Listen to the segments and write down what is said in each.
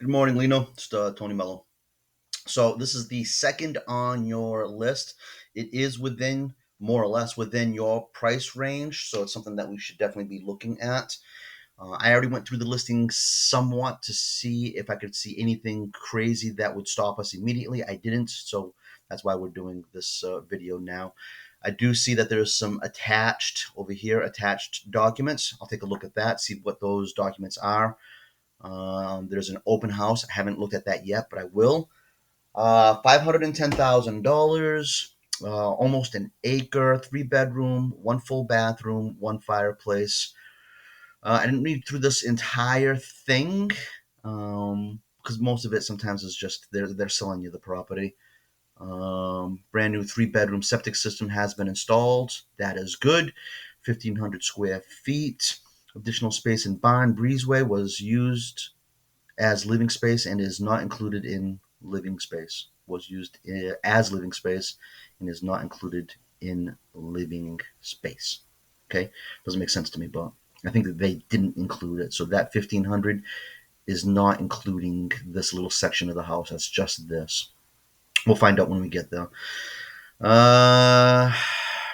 Good morning, Lino. It's Tony Mello. So this is the second on your list. It is within, more or less, within your price range, so it's something that we should definitely be looking at. I already went through the listing somewhat to see if I could see anything crazy that would stop us immediately. I didn't, so that's why we're doing this video now. I do see that there's some attached over here, attached documents. I'll take a look at that, see what those documents are. There's an open house. I haven't looked at that yet, but I will. $510,000, almost an acre, 3 bedroom, one full bathroom, one fireplace. I didn't read through this entire thing because most of it sometimes is just they're selling you the property. Brand new 3 bedroom septic system has been installed. That is good. 1,500 square feet. Additional space in barn breezeway was used as living space and is not included in living space. Was used as living space and is not included in living space. Okay, doesn't make sense to me, but I think that they didn't include it. So that 1,500 is not including this little section of the house. That's just this. We'll find out when we get there. Uh,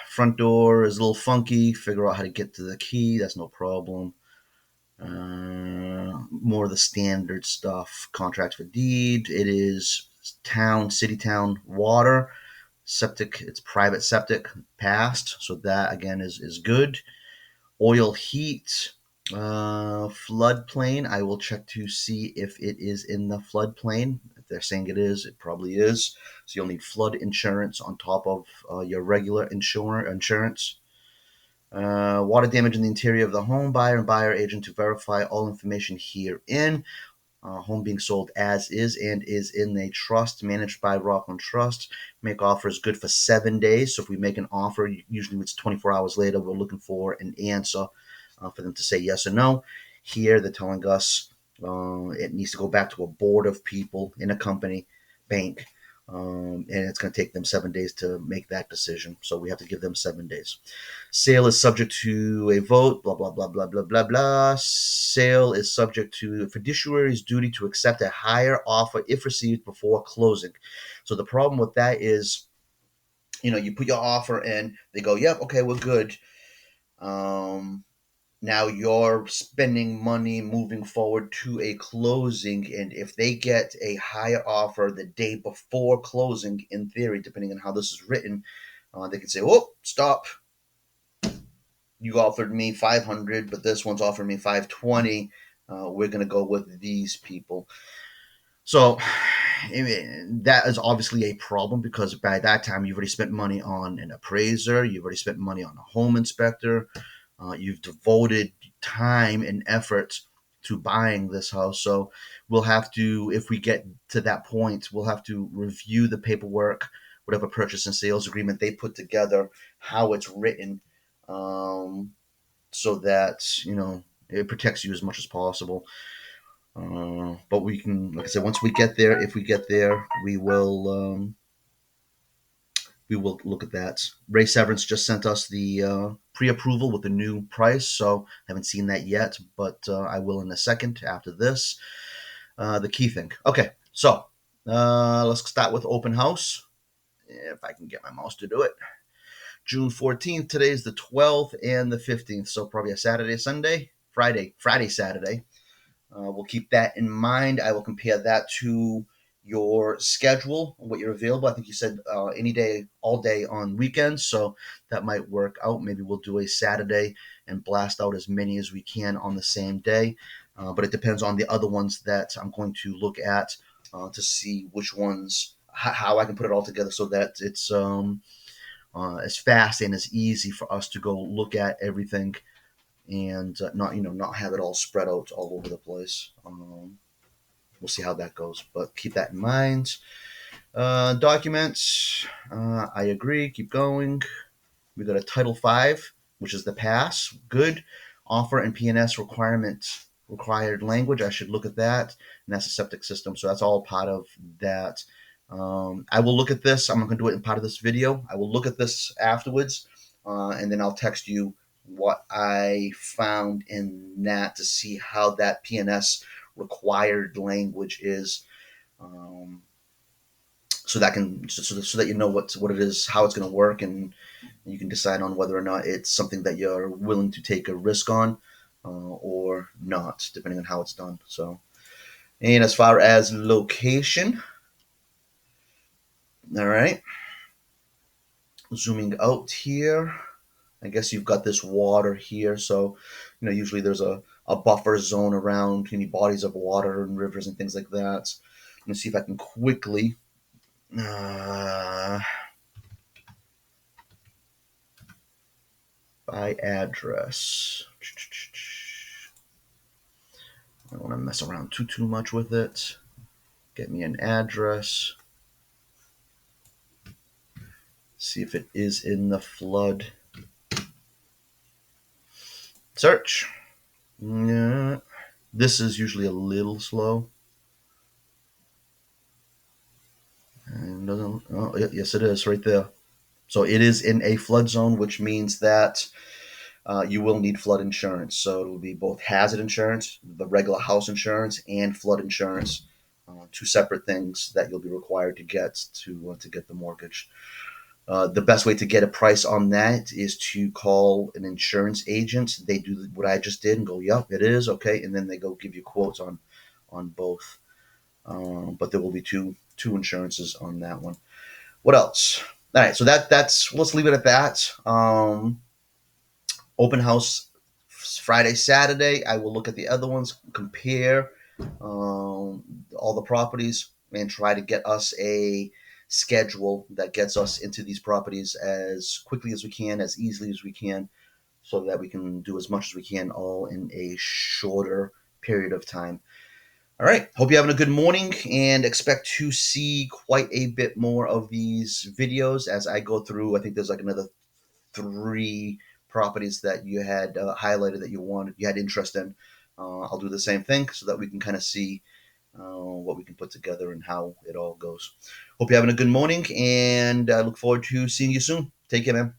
Front door is a little funky. Figure out how to get to the key. That's no problem. More of the standard stuff. Contracts for deed. It is city town water. Septic, it's private septic, passed. So that again is good. Oil heat. Floodplain. I will check to see if it is in the floodplain. If they're saying it is, it probably is. So you'll need flood insurance on top of your regular insurance. Water damage in the interior of the home. Buyer and buyer agent to verify all information herein. Home being sold as is and is in a trust managed by Rockland Trust. Make offers good for 7 days. So if we make an offer, usually it's 24 hours later, we're looking for an answer for them to say yes or no. Here they're telling us it needs to go back to a board of people in a company, bank, and it's going to take them 7 days to make that decision. So we have to give them 7 days. Sale is subject to a vote, blah, blah, blah, blah, blah, blah, blah. Sale is subject to fiduciary's duty to accept a higher offer if received before closing. So the problem with that is, you put your offer in, they go, yep, okay, we're good. Now you're spending money moving forward to a closing, and if they get a higher offer the day before closing, in theory, depending on how this is written, they can say, "Oh, stop! You offered me 500, but this one's offering me 520. We're going to go with these people." So that is obviously a problem because by that time you've already spent money on an appraiser, you've already spent money on a home inspector, you've devoted time and effort to buying this house. So we'll have to, if we get to that point, we'll have to review the paperwork, whatever purchase and sales agreement they put together, how it's written, so that it protects you as much as possible. But we can, like I said, once we get there, if we get there, we will look at that. Ray Severance just sent us the pre-approval with the new price, so I haven't seen that yet, but I will in a second after this. The key thing. Okay, so let's start with open house. If I can get my mouse to do it. June 14th. Today is the 12th and the 15th, so probably a Saturday, Sunday, Friday, Saturday. We'll keep that in mind. I will compare that to your schedule, what you're available. I think you said any day, all day on weekends, so that might work out. Maybe we'll do a Saturday and blast out as many as we can on the same day. But it depends on the other ones that I'm going to look at to see which ones, how I can put it all together so that it's as fast and as easy for us to go look at everything and not have it all spread out all over the place. We'll see how that goes, but keep that in mind. Documents, I agree. Keep going. We got a Title V, which is the pass. Good. Offer and PNS required language. I should look at that, and that's a septic system. So that's all part of that. I will look at this. I'm not going to do it in part of this video. I will look at this afterwards, and then I'll text you what I found in that to see how that PNS required language is, so that you know what it is, how it's going to work, and you can decide on whether or not it's something that you're willing to take a risk on, or not, depending on how it's done. So, and as far as location, all right, zooming out here, I guess you've got this water here. So, usually there's a buffer zone around any bodies of water and rivers and things like that. Let me see if I can quickly. By address. I don't want to mess around too much with it. Get me an address. See if it is in the flood. Search. Yeah. This is usually a little slow. And doesn't. Oh, yes, it is right there. So it is in a flood zone, which means that you will need flood insurance. So it will be both hazard insurance, the regular house insurance, and flood insurance. Two separate things that you'll be required to get the mortgage. The best way to get a price on that is to call an insurance agent. They do what I just did and go, "Yep, it is okay," and then they go give you quotes on both. But there will be two insurances on that one. What else? All right, so that's let's leave it at that. Open house Friday, Saturday. I will look at the other ones, compare all the properties, and try to get us a schedule that gets us into these properties as quickly as we can, as easily as we can, so that we can do as much as we can all in a shorter period of time. All right. Hope you're having a good morning, and expect to see quite a bit more of these videos as I go through. I think there's like another 3 properties that you had highlighted that you had interest in. I'll do the same thing so that we can kind of see what we can put together and how it all goes. Hope you're having a good morning, and I look forward to seeing you soon. Take care, man.